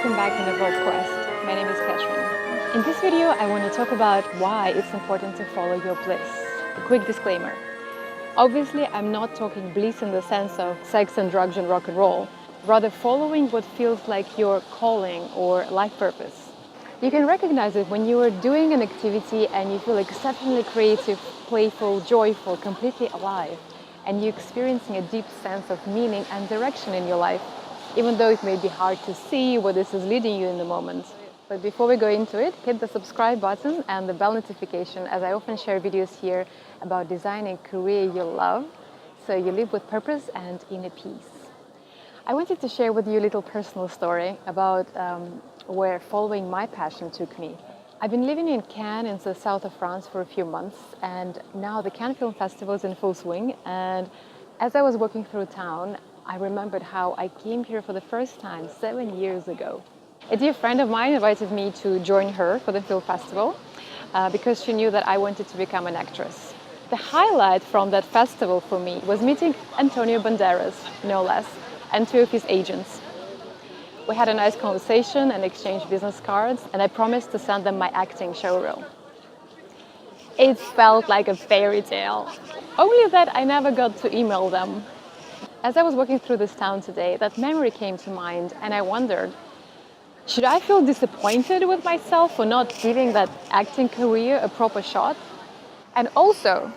welcome back on Evolve Quest. My name is Katrin. In this video, I want to talk about why it's important to follow your bliss. A quick disclaimer. Obviously, I'm not talking bliss in the sense of sex and drugs and rock and roll, rather following what feels like your calling or life purpose. You can recognize it when you are doing an activity and you feel exceptionally creative, playful, joyful, completely alive, and you're experiencing a deep sense of meaning and direction in your life, even though it may be hard to see where this is leading you in the moment. But before we go into it, hit the subscribe button and the bell notification, as I often share videos here about designing a career you love, so you live with purpose and inner peace. I wanted to share with you a little personal story about where following my passion took me. I've been living in Cannes in the south of France for a few months, and now the Cannes Film Festival is in full swing. And as I was walking through town, I remembered how I came here for the first time 7 years ago. A dear friend of mine invited me to join her for the film festival because she knew that I wanted to become an actress. The highlight from that festival for me was meeting Antonio Banderas, no less, and two of his agents. We had a nice conversation and exchanged business cards, and I promised to send them my acting showreel. It felt like a fairy tale, only that I never got to email them. As I was walking through this town today, that memory came to mind, and I wondered, should I feel disappointed with myself for not giving that acting career a proper shot? And also,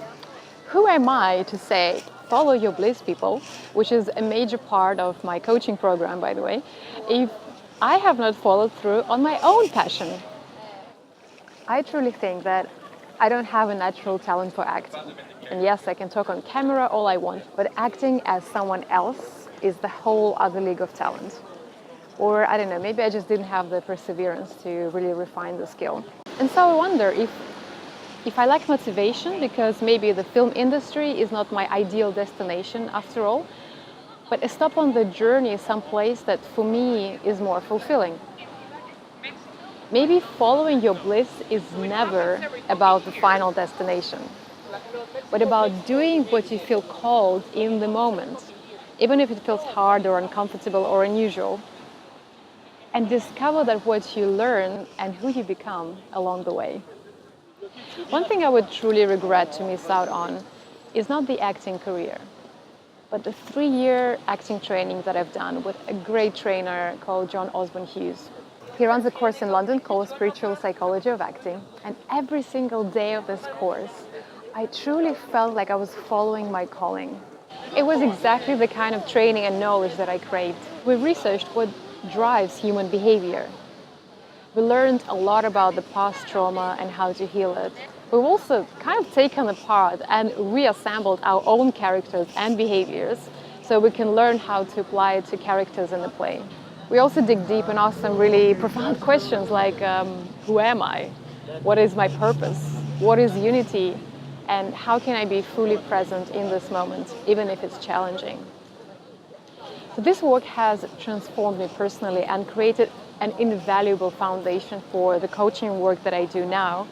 who am I to say, follow your bliss, people, which is a major part of my coaching program, by the way, if I have not followed through on my own passion? I truly think that I don't have a natural talent for acting. And yes, I can talk on camera all I want, but acting as someone else is the whole other league of talent. Or I don't know, maybe I just didn't have the perseverance to really refine the skill. And so I wonder if I lack motivation, because maybe the film industry is not my ideal destination after all, but a stop on the journey is someplace that for me is more fulfilling. Maybe following your bliss is never about the final destination, but about doing what you feel called in the moment, even if it feels hard or uncomfortable or unusual, and discover that what you learn and who you become along the way. One thing I would truly regret to miss out on is not the acting career, but the 3-year acting training that I've done with a great trainer called John Osborne Hughes. He runs a course in London called Spiritual Psychology of Acting, and every single day of this course, I truly felt like I was following my calling. It was exactly the kind of training and knowledge that I craved. We researched what drives human behavior. We learned a lot about the past trauma and how to heal it. We've also kind of taken apart and reassembled our own characters and behaviors so we can learn how to apply it to characters in the play. We also dig deep and ask some really profound questions like, who am I? What is my purpose? What is unity? And how can I be fully present in this moment, even if it's challenging? So this work has transformed me personally and created an invaluable foundation for the coaching work that I do now.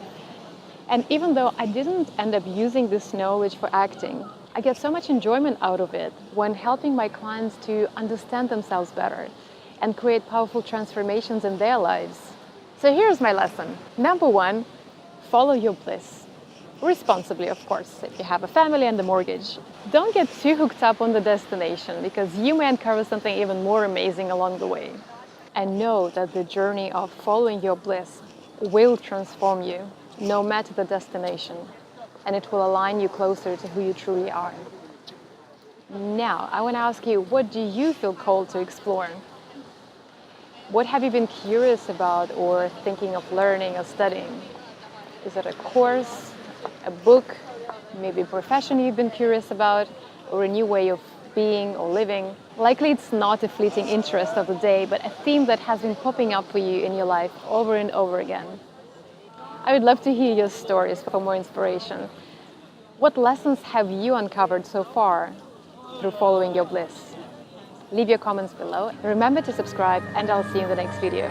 And even though I didn't end up using this knowledge for acting, I get so much enjoyment out of it when helping my clients to understand themselves better and create powerful transformations in their lives. So here's my lesson. Number 1, follow your bliss. Responsibly, of course, if you have a family and a mortgage. Don't get too hooked up on the destination, because you may uncover something even more amazing along the way. And know that the journey of following your bliss will transform you, no matter the destination, and it will align you closer to who you truly are. Now, I want to ask you, what do you feel called to explore? What have you been curious about or thinking of learning or studying? Is it a course, a book, maybe a profession you've been curious about, or a new way of being or living? Likely it's not a fleeting interest of the day, but a theme that has been popping up for you in your life over and over again. I would love to hear your stories for more inspiration. What lessons have you uncovered so far through following your bliss? Leave your comments below. Remember to subscribe, and I'll see you in the next video.